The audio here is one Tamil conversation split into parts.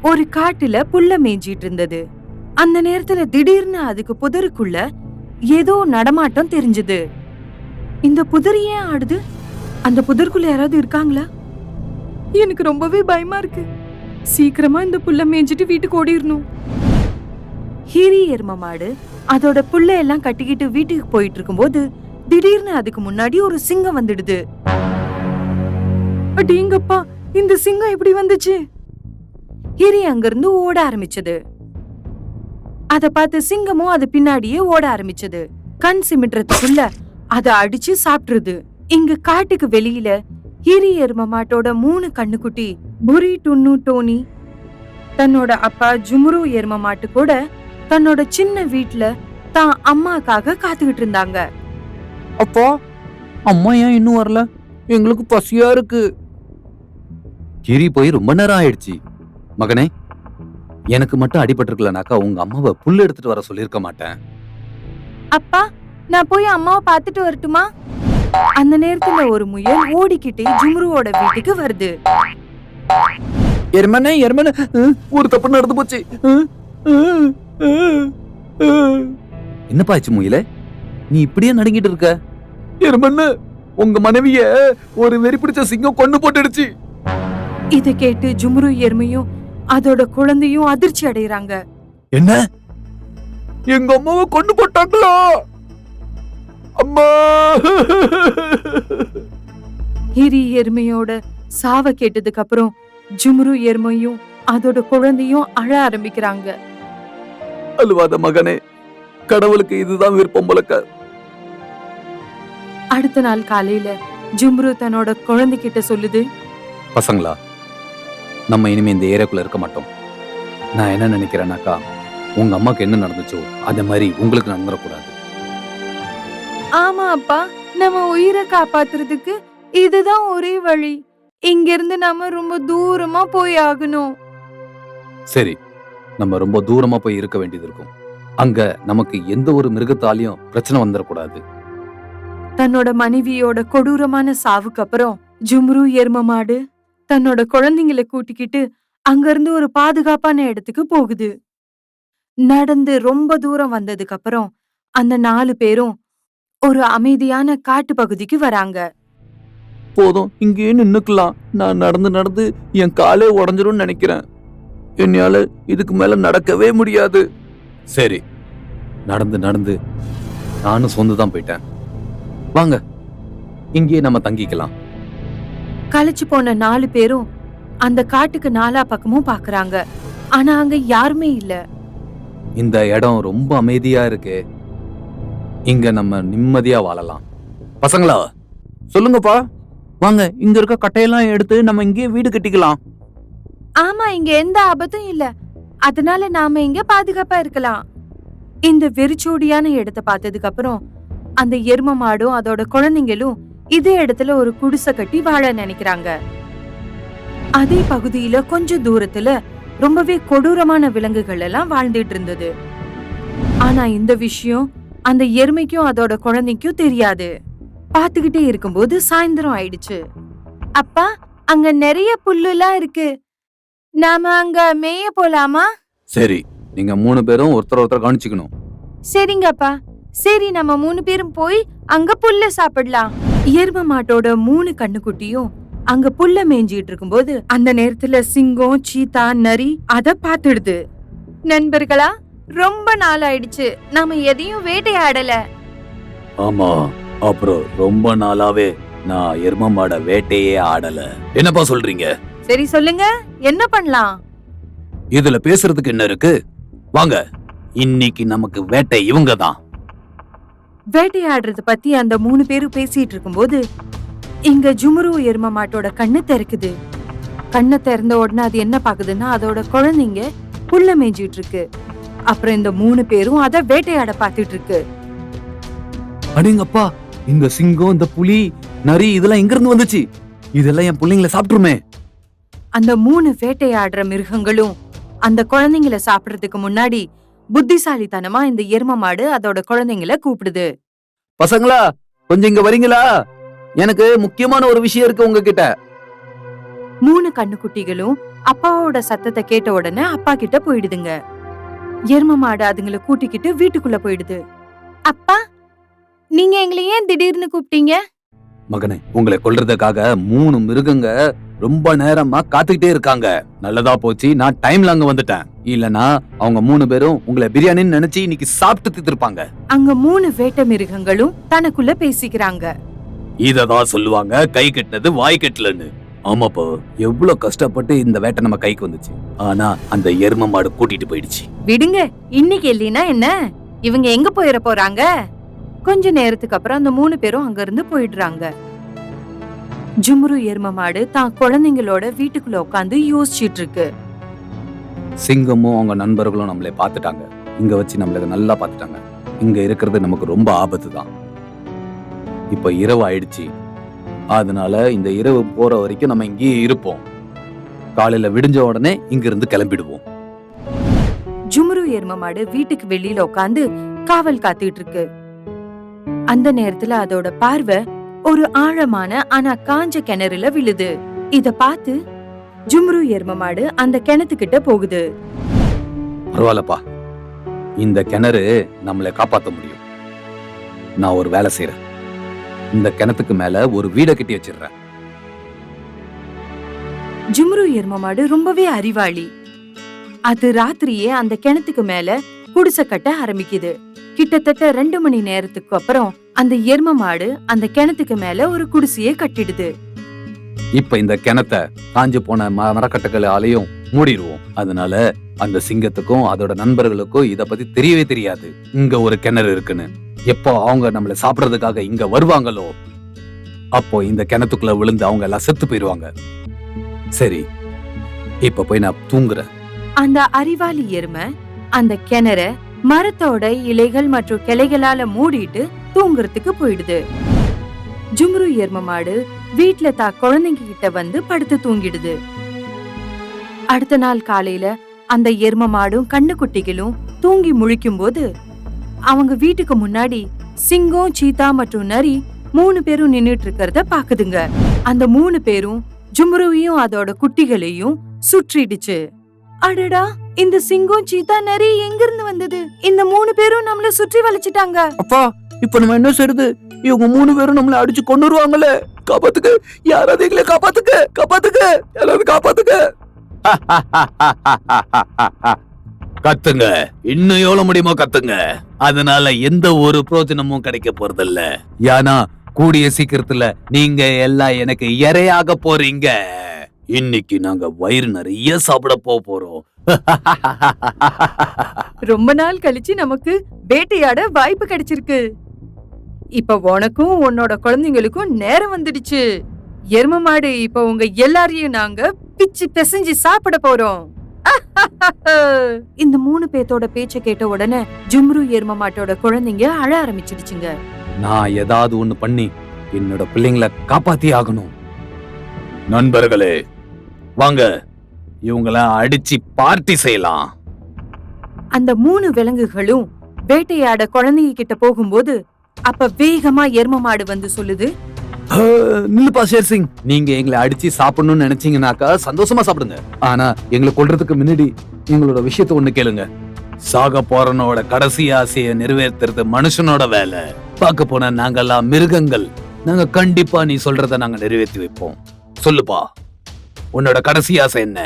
ஒரு காட்டுல புல்ல மேய்ஞ்சிட்டு இருந்தது. அந்த நேரத்துல திடீர்னு அதுக்கு புதருக்குள்ள ஏதோ நடமாட்டம் தெரிஞ்சது. இந்த புதர் ஏன் ஆடுது? அந்த புதருக்குள்ள யாராவது இருக்காங்களா? எனக்கு ரொம்பவே பயமா இருக்கு. சீக்கிரமா இந்த புல்ல மேய்ஞ்சிட்டு வீட்டுக்கு ஓடிரணும். ஹீரி எரும மாடு அதோட புல்ல எல்லாம் கட்டிக்கிட்டு வீட்டுக்கு போயிட்டு இருக்கும்போது திடீர்னு அதுக்கு முன்னாடி ஒரு சிங்கம் வந்துடுது. அடேங்கப்பா, இந்த சிங்கம் எப்படி வந்துச்சு? ஹீரி அங்கிருந்து ஓட ஆரம்பிச்சது. அத பார்த்து சிங்கமும் அது பின்னாடியே ஓட ஆரம்பிச்சது. கண் சிமிட்டுறதுக்குள்ள அத அடிச்சு சாப்பிட்டுருது. இங்க காட்டுக்கு வெளியில ஹீரி எரும மாட்டோட 3 கண்ணுக்குட்டி புரி, டுன்னு, டோனி தன்னோட அப்பா ஜுமுரு எரும மாட்டு கூட தன்னோட சின்ன வீட்ல தான் அம்மாக்காக காத்துக்கிட்டு இருந்தாங்க. அப்பா, அம்மா ஏன் இன்னும் வரல? எங்களுக்கு பசியா இருக்கு. கிரி போய் ரொம்ப நேரம் ஆயிடுச்சு. மகனே, எனக்கு மட்டும் அடிபட்டிருக்கலனாக்கா உங்க அம்மாவை புல் எடுத்துட்டு வர சொல்லிருக்க மாட்டேன். அப்பா, நான் போய் அம்மாவை பாத்துட்டு வரட்டுமா? அந்த நேரத்துல ஒரு முயல் ஓடிக்கிட்டே ஜுமுருவோட வீட்டுக்கு வருது. எருமனே, எருமனே, ஒரு தப்பு நடந்து போச்சு. என்னப்பா ஆச்சு முயலே? நீ இப்படியே நடுங்கிட்டு இருக்க? எருமண்ணு, உங்க மனைவிய ஒரு வெறி பிடிச்ச சிங்கம் கொண்டு போட்டுடுச்சு. இத கேட்டு ஜுமுரு எருமையும் அதோட குழந்தையும் அதிர்ச்சி அடைறாங்க. என்ன? எங்க அம்மாவை கொண்டு போட்டாங்களா? அம்மா! ஹிரி எருமையோட சாவ கேட்டதுக்கு அப்புறம் ஜுமுரு எருமையும் அதோட குழந்தையும் அழ ஆரம்பிக்கிறாங்க. அழுவாத மகனே, கடவுளுக்கு இதுதான் விருப்பம் போலக்க. அடுத்த நாள் காலையில ஜுமுரு தன்னோட குழந்தைகிட்ட சொல்லுது, பசங்களா, நம்ம இனிமே இந்த ஏரியாக்குள்ள இருக்க மாட்டோம். நான் என்ன நினைக்கிறேன்னாக்கா, உங்க அம்மாக்கு என்ன நடந்துச்சோ அதே மாதிரி உங்களுக்கு நடந்துடக்கூடாது. ஆமா அப்பா, நம்ம உயிரை காப்பாத்துறதுக்கு இதுதான் ஒரே வழி. இங்க இருந்து நாம ரொம்ப தூரமா போய் ஆகணும். சரி, நம்ம ரொம்ப தூரமா போய் இருக்க வேண்டியது இருக்கும். அங்க நமக்கு எந்த ஒரு மிருகத்தாலையும் பிரச்சனை வந்துடக்கூடாது. தன்னோட மனைவியோட கொடூரமான சாவுக்கு அப்புறம் ஜுமுரு எரும மாடு தன்னோட குழந்தைங்களை கூட்டிக்கிட்டு அங்க இருந்து ஒரு பாதுகாப்பான இடத்துக்கு போகுது. நடந்து ரொம்ப தூரம் வந்ததுக்கு அப்புறம் அந்த 4 பேரும் ஒரு அமைதியான காட்டு பகுதிக்கு வராங்க. போதும், இங்கேயே நின்னுக்கலாம். நான் நடந்து நடந்து என் காலே உடஞ்சிரும் நினைக்கிறேன். என்னால இதுக்கு மேல நடக்கவே முடியாது. சரி, நடந்து நடந்து நானும் சொந்துதான் போயிட்டேன். வாங்க, இங்கேயே நம்ம தங்கிக்கலாம். களைச்சு போன 4 பேரும் அந்த காட்டுக்கு 4 பக்கமும் பாக்குறாங்க. ஆனா அங்க யாருமே இல்ல. இந்த இடம் ரொம்ப அமைதியா இருக்கு. இங்க நம்ம நிம்மதியா வாழலாம். பசங்களா, சொல்லுங்கப்பா. வாங்க, இங்க இருக்க கட்டையெல்லாம் எடுத்து நம்ம இங்கேயே வீடு கட்டிக்கலாம். ஆமா, இங்க எந்த ஆபத்தும் இல்ல. அதனால நாம இங்க பாதுகாப்பா இருக்கலாம். இந்த வெறிச்சோடியான இடத்தை பார்த்ததுக்கு அப்புறம் அந்த எரும மாடும் அதோட குழந்தைங்களும் இதே இடத்துல ஒரு குடிசை கட்டி வாழ நினைக்கிறாங்க. அதே பகுதியில கொஞ்ச தூரத்துல ரொம்பவே கொடூரமான விலங்குகள் எல்லாம் வாழ்ந்துட்டு இருந்தது. ஆனா இந்த விஷயம் அந்த எருமைக்கும் அதோட குழந்தைக்கும் தெரியாது. பாத்துக்கிட்டே இருக்கும்போது சாயந்தரம் ஆயிடுச்சு. அப்பா, அங்க நிறைய புல்லுலாம் இருக்கு. நாம அங்க மேய போலாமா? சரி, நீங்க 3 பேரும் ஒருத்தர் ஒருத்தர் கவனிச்சுக்கணும். சரிங்கப்பா. சரி, நம்ம 3 பேரும் போய் அங்க புல்ல சாப்பிடலாம். எரும மாட்டோட 3 கண்ணுக்குட்டியும் அங்க புல்ல மேய்ஞ்சிட்டு இருக்கும்போது அந்த நேரத்துல சிங்கம், சீத்தா, நரி அத பாத்துடுது. நண்பர்களா, ரொம்ப நாள் ஆயிடுச்சு நாம எதையும் வேட்டையாடல. ஆமா, அப்புறம் ரொம்ப நாளாவே நான் எரும மாட வேட்டையே ஆடல. என்னப்பா சொல்றீங்க? சரி, சொல்லுங்க, என்ன பண்ணலாம்? இதுல பேசுறதுக்கு என்ன இருக்கு? வாங்க, இன்னைக்கு நமக்கு வேட்டை இவங்க தான். வேட்டையாடுறத பத்தி அந்த 3 பேரும் பேசிட்டு இருக்கும்போது இங்க ஜுமுரு எரும மாட்டோட கண்ணு திறக்குது. கண்ணை திறந்த உடனே அது என்ன பாக்குதுன்னா, அதோட குழந்தைங்க புல்ல மேய்ஞ்சிட்டு இருக்கு. அப்புறம் இந்த 3 பேரும் அத வேட்டையாட பாத்துட்டு இருக்கு. அடேங்கப்பா, இந்த சிங்கம், இந்த புலி, நரி இதெல்லாம் எங்க இருந்து வந்துச்சு? இதெல்லாம் என் பிள்ளைங்களை சாப்பிட்டுருமே. அந்த 3 வேட்டையாடுற மிருகங்களும் அந்த குழந்தைங்களை சாப்பிடுறதுக்கு முன்னாடி புத்திசாலித்தனமா இந்த எரும மாடு அதோட குழந்தைங்களை கூப்பிடுது. பசங்களா, கொஞ்சம் இங்க வரீங்களா? எனக்கு முக்கியமான ஒரு விஷயம் இருக்கு உங்ககிட்ட. 3 கண்ணுக்குட்டிகளும் அப்பாவோட சத்தத்தை கேட்ட உடனே அப்பா கிட்ட போயிடுதுங்க. எரும மாடு அதுங்களை கூட்டிக்கிட்டு வீட்டுக்குள்ள போயிடுது. அப்பா, நீங்க எங்களை ஏன் திடீர்னு கூப்பிட்டீங்க? மகனே, உங்களை கொல்றதுக்காக 3 மிருகங்க ரொம்ப நேரமா காத்துக்கிட்டே இருக்காங்க. நல்லதா போச்சு நான் டைம்ல அங்க வந்துட்டேன். இல்லனா அவங்க 3 பேரும் உங்களை பிரியாணின்னு நினைச்சு இன்னைக்கு சாப்பிட்டு தீர்த்திருப்பாங்க. அங்க 3 வேட்டை மிருகங்களும் தனக்குள்ள பேசிக்கிறாங்க. இததான் சொல்லுவாங்க கை கெட்டது வாய் கெட்டலன்னு. ஆமாப்பா, எவ்வளவு கஷ்டப்பட்டு இந்த வேட்டை நம்ம கைக்கு வந்துச்சு. ஆனா அந்த எரும மாடு கூட்டிட்டு போயிடுச்சு. விடுங்க, இன்னைக்கு இல்லைன்னா என்ன, இவங்க எங்க போயிட போறாங்க? கொஞ்ச நேரத்துக்கு அப்புறம் அந்த 3 பேரும் அங்க இருந்து போயிடுறாங்க. ஜும்ரு எரும மாடு தான் குழந்தைங்களோட வீட்டுக்குள்ள உட்காந்து யோசிச்சுட்டு இருக்கு. சிங்கமும் அவங்க நண்பர்களும் நம்மளை பார்த்துட்டாங்க. இங்க வச்சு நம்மளுக்கு நல்லா பார்த்துட்டாங்க. இங்க இருக்கிறது நமக்கு ரொம்ப ஆபத்து தான். இப்ப இரவு ஆயிடுச்சு. அதனால இந்த இரவு போற வரைக்கும் நம்ம இங்கேயே இருப்போம். காலையில விடிஞ்ச உடனே இங்க இருந்து கிளம்பிடுவோம். ஜும்ரு எரும மாடு வீட்டுக்கு வெளியில உட்காந்து காவல் காத்துட்டு இருக்கு. அந்த நேரத்துல அதோட பார்வை ஒரு ஆழமான ஆனா காஞ்ச கிணறுல விழுது. இத பார்த்து ஜும்ரு எரும மாடு அந்த கிணத்துக்கிட்ட போகுது. பரவாயில்லப்பா, இந்த கிணறு நம்மளை காப்பாத்த முடியும். நான் ஒரு வேலை செய்யறேன். இந்த கிணத்துக்கு மேல ஒரு வீடை கட்டி வச்சிடுறேன். ஜும்ரு எரும மாடு ரொம்பவே அறிவாளி. அது ராத்திரியே அந்த கிணத்துக்கு மேல குடிசை கட்ட ஆரம்பிக்குது. கிட்டத்தட்ட 2 மணி நேரத்துக்கு அப்புறம் அந்த எரும மாடு அந்த கிணத்துக்கு மேல ஒரு குடிசையை கட்டிடுது. இப்ப இந்த கிணத்தை காஞ்சு போன மரக்கட்டைகளாலையும் மூடிடுவோம். அதனால அந்த சிங்கத்துக்கும் அதோட நண்பர்களுக்கும் இத பத்தி தெரியவே தெரியாது இங்க ஒரு கிணறு இருக்குன்னு. எப்போ அவங்க நம்மள சாப்பிடறதுக்காக இங்க வருவாங்களோ அப்போ இந்த கிணத்துக்குள்ள விழுந்து அவங்க எல்லாம் செத்து போயிருவாங்க. சரி, இப்ப போய் நான் தூங்குறேன். அந்த அறிவாளி எருமை அந்த கிணற மரத்தோட இலைகள் மற்றும் கிளைகளால மூடிட்டு தூங்குறதுக்கு போயிடுது. ஜும்ரு எரும மாடு வீட்டுல குழந்தைங்க கிட்ட வந்து படுத்து தூங்கிடுது. அடுத்த நாள் காலையில அந்த எரும மாடும் கண்ணுக்குட்டிகளும் தூங்கி முழிக்கும் போது அவங்க வீட்டுக்கு முன்னாடி சிங்கம், சீதா மற்றும் நரி 3 பேரும் நின்னுட்டு இருக்கிறத பாக்குதுங்க. அந்த 3 பேரும் ஜும்ருவையும் அதோட குட்டிகளையும் சுற்றிடுச்சு. அடடா, இந்த சிங்கம், சீதா, நரி எங்க இருந்து வந்தது? இந்த 3 பேரும் நம்மள சுற்றி வளைச்சிட்டாங்க. அப்பா, இப்ப நம்ம என்ன செய்யறது? இவங்க 3 பேரும் நம்மள அடிச்சு கொன்னுருவாங்களே. காப்பாத்துக்க, யாராவது எங்களை காப்பாத்துக்க, காப்பாத்துக்க, யாராவது காப்பாத்துக்க. கத்துங்க, இன்னும் எவ்வளவு முடியுமோ கத்துங்க. அதனால எந்த ஒரு பிரோஜனமும் கிடைக்க போறதில்ல. ஏன்னா கூடிய சீக்கிரத்துல நீங்க எல்லாம் எனக்கு இரையாக போறீங்க. இன்னைக்கு நாங்க வயிறு நிறைய சாப்பிட போறோம். ரொம்ப நாள் கழிச்சு நமக்கு வேட்டையாட வாய்ப்பு கிடைச்சிருக்கு. இப்ப உனக்கும் உன்னோட குழந்தைங்களுக்கும் நேரம் வந்துடுச்சு. எரும மாடு, இப்ப உங்க எல்லாரையும் நாங்க பிச்சு பிசைஞ்சு சாப்பிட போறோம். இந்த 3 பேத்தோட பேச்ச கேட்ட உடனே ஜும்ரு எரும மாட்டோட குழந்தைங்க அழ ஆரம்பிச்சிடுச்சுங்க. நான் ஏதாவது ஒண்ணு பண்ணி என்னோட பிள்ளைங்களை காப்பாத்தி ஆகணும். நண்பர்களே வாங்க, இவங்கள அடிச்சு பார்ட்டி செய்யலாம். அந்த 3 விலங்குகளும் வேட்டையாட குழந்தைங்க கிட்ட போகும்போது அப்ப வேகமா எரும மாடு வந்து சொல்லுது, நில்லுப்பா ஷேர் சிங், நீங்க எங்களை அடிச்சு சாப்பிடணும்னு நினைச்சீங்கன்னாக்கா சந்தோஷமா சாப்பிடுங்க. ஆனா எங்களை கொல்றதுக்கு முன்னாடி எங்களோட விஷயத்த ஒண்ணு கேளுங்க. சாக போறனோட கடைசி ஆசையை நிறைவேற்றுறது மனுஷனோட வேலை. பார்க்க போனா நாங்கெல்லாம் மிருகங்கள். நாங்க கண்டிப்பா நீ சொல்றத நாங்க நிறைவேற்றி வைப்போம். சொல்லுப்பா, உன்னோட கடைசி ஆசை என்ன?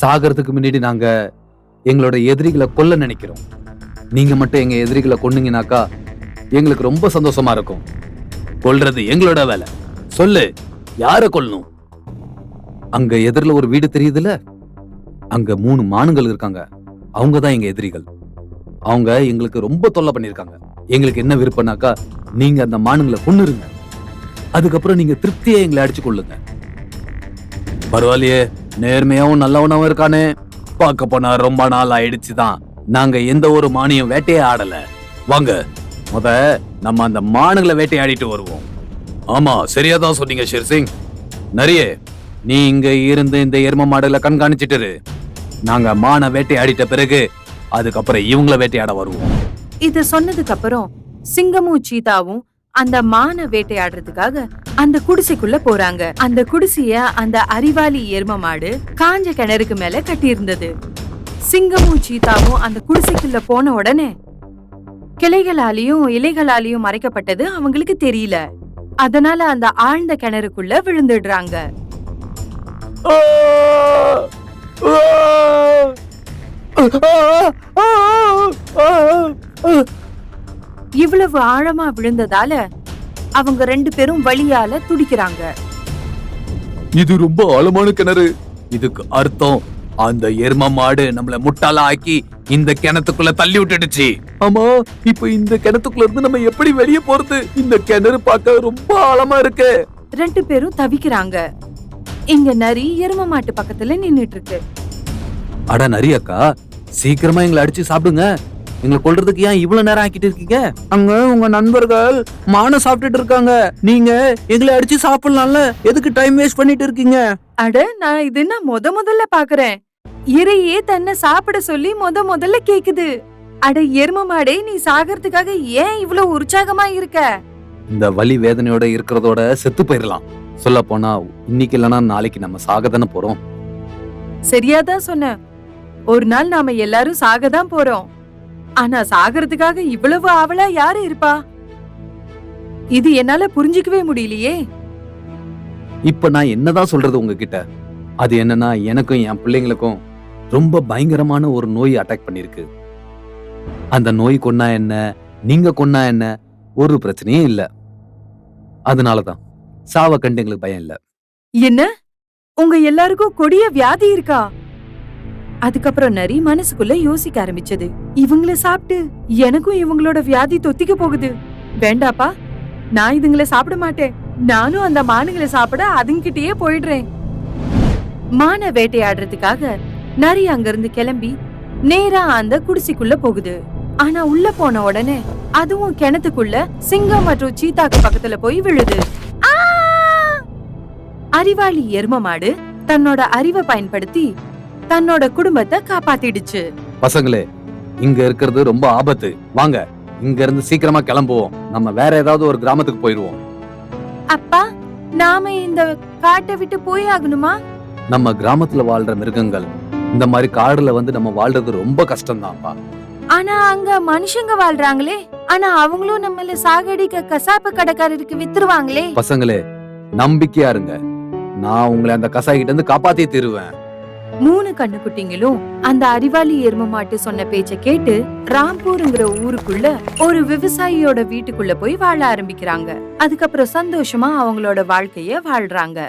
சாகிறதுக்கு முன்னாடி நாங்க எங்களோட எதிரிகளை கொல்ல நினைக்கிறோம். நீங்க மட்டும் எங்க எதிரிகளை கொன்னீங்கனாக்கா எங்களுக்கு ரொம்ப சந்தோஷமா இருக்கும். கொல்றது எங்களோட வேலை. சொல்லு, யார கொல்லணும்? அங்க எதிரில ஒரு வீடு தெரியுதுல, அங்க 3 மானுங்கள் இருக்காங்க. அவங்கதான் எங்க எதிரிகள். அவங்க எங்களுக்கு ரொம்ப தொல்லை பண்ணிருக்காங்க. எங்களுக்கு என்ன விருப்பம்னாக்கா நீங்க அந்த மானுங்களை கொன்னுருங்க. அதுக்கப்புறம் நீங்க திருப்தியா எங்களை அடிச்சு கொள்ளுங்க. பரவாயில்லையே, நேர்மையாவும் நல்லவனாவும் இருக்கானே. பார்க்க போனா ரொம்ப நாள் ஆயிடுச்சுதான் நாங்க எந்த ஒரு மானியம் வேட்டையே ஆடல. வாங்க, முத நம்ம அந்த மானுங்களை வேட்டையாடிட்டு வருவோம். ஆமா, சரியாதான் சொன்னீங்க ஷேர் சிங். நரியே, நீ இங்க இருந்து இந்த எரும மாடுகளை கண்காணிச்சிட்டு நாங்க மான வேட்டையாடிட்ட பிறகு அதுக்கப்புறம் இவங்கள வேட்டையாட வருவோம். இத சொன்னதுக்கு அப்புறம் சிங்கமும் சீதாவும் அந்த மானை வேட்டையாடுறதுக்காக அந்த குடிசைக்குள்ள போறாங்க. அந்த குடிசைய அந்த அறிவாளி எரும மாடு காஞ்ச கிணறுக்கு மேல கட்டி இருந்தது. சிங்கமும் சீதாவும் அந்த குடிசைக்குள்ள போன உடனே கிளைகளாலையும் இலைகளாலையும் மறைக்கப்பட்டது அவங்களுக்கு தெரியல. அதனால அந்த ஆழ்ந்த கிணறுக்குள்ள விழுந்துடுறாங்க. இவ்வளவு ஆழமா விழுந்ததால அவங்க 2 பேரும் வலியால துடிக்கிறாங்க. இது ரொம்ப ஆழமான கிணறு. இதுக்கு அர்த்தம் அந்த எரும மாடு நம்மள முட்டாளா ஆக்கி இந்த கிணத்துக்குள்ள தள்ளி விட்டுடுச்சு. ஆமா, இப்ப இந்த கிணத்துக்குள்ள இருந்து நம்ம எப்படி வெளியே போறது? இந்த கிணறு பார்க்க ரொம்ப ஆழமா இருக்கு. 2 பேரும் தவிக்கிறாங்க. இங்க நரி எரும மாட்டு பக்கத்துல நின்னுட்டு இருக்கு. அட நரி அக்கா, சீக்கிரமா எங்களை அடிச்சு சாப்பிடுங்க. எங்களை கொல்றதுக்கு ஏன் இவ்வளவு நேரம் ஆக்கிட்டு இருக்கீங்க? அங்க உங்க நண்பர்கள் மானை சாப்பிட்டுட்டு இருக்காங்க. நீங்க எங்களை அடிச்சு சாப்பிடலாம்ல, எதுக்கு டைம் வேஸ்ட் பண்ணிட்டு இருக்கீங்க? அட, நான் இது நான் முதல்ல பாக்குறேன். இறையே தன்னை சாப்பிட சொல்லி முதல்ல கேக்குது. அட எரும மாடே, நீ சாகிறதுக்காக ஏன் இவ்வளவு உற்சாகமா இருக்க? இந்த வலி வேதனையோட இருக்கிறதோட செத்து போயிடலாம். சொல்ல போனா இன்னைக்கு இல்லைன்னா நாளைக்கு நம்ம சாகதானே போறோம். சரியாதான் சொன்ன. ஒரு நாள் நாம எல்லாரும் சாகதான் போறோம். ஆனா சாகிறதுக்காக இவ்வளவு ஆவலா யாரு இருப்பா? இது என்னால புரிஞ்சுக்கவே முடியலையே. இப்ப நான் என்னதான் சொல்றது உங்ககிட்ட? அது என்னன்னா, எனக்கும் என் பிள்ளைங்களுக்கும் ரொம்ப பயங்கரமான ஒரு நோய் அட்டாக் பண்ணிருக்கு. அந்த நோய் கொன்னா என்ன, நீங்க கொன்னா என்ன, ஒரு பிரச்சனையும் இல்ல. அதனாலதான் சாவ கண்டு எங்களுக்கு பயம் இல்ல. என்ன, உங்க எல்லாருக்கும் கொடிய வியாதி இருக்கா? அதுக்கப்புறம் நரி மனசுக்குள்ள யோசிக்க ஆரம்பிச்சது. இவங்கள சாப்பிட்டு எனக்கும் இவங்களோட வியாதி தொத்திக்க போகுது. வேண்டாப்பா, நான் இதுங்களை சாப்பிட மாட்டேன். நானும் அந்த மானுங்களை சாப்பிட அதுங்கிட்டயே போயிடுறேன். மான வேட்டையாடுறதுக்காக நரி அங்கிருந்து கிளம்பி நேரா அந்த குடிசைக்குள்ள போகுது. ஆனா உள்ள போன உடனே அதுவும் கிணத்துக்குள்ள சிங்கம் மற்றும் சீதாக்கு பக்கத்துல போய் விழுது. அறிவாளி எரும மாடு தன்னோட அறிவை பயன்படுத்தி தன்னோட குடும்பத்தை காப்பாத்திடுச்சு. பசங்களே, இங்க இருக்கிறது ரொம்ப ஆபத்து. வாங்க, இங்க இருந்து சீக்கிரமா கிளம்புவோம். நம்ம வேற ஏதாவது ஒரு கிராமத்துக்கு போயிருவோம். அப்பா, நாம இந்த காட்டை விட்டு போய் ஆகணுமா? நம்ம கிராமத்துல வாழ்ற மிருகங்கள் இந்த மாதிரி காடுல வந்து நம்ம வாழ்றது ரொம்ப கஷ்டம்தான்ப்பா. ஆனா அங்க மனுஷங்க வாழ்றாங்களே. ஆனா அவங்களும் நம்மள சாகடிக்க கசாப்பு கடைக்காரருக்கு வித்துருவாங்களே. பசங்களே, நம்பிக்கையா இருங்க. நான் உங்களை அந்த கசாய் கிட்ட இருந்து காப்பாத்தி தருவேன். 3 கண்ணுக்குட்டிங்களும் அந்த அறிவாளி எரும மாட்டு சொன்ன பேச்ச கேட்டு ராம்பூர்ங்கிற ஊருக்குள்ள ஒரு விவசாயியோட வீட்டுக்குள்ள போய் வாழ ஆரம்பிக்கிறாங்க. அதுக்கப்புறம் சந்தோஷமா அவங்களோட வாழ்க்கைய வாழ்றாங்க.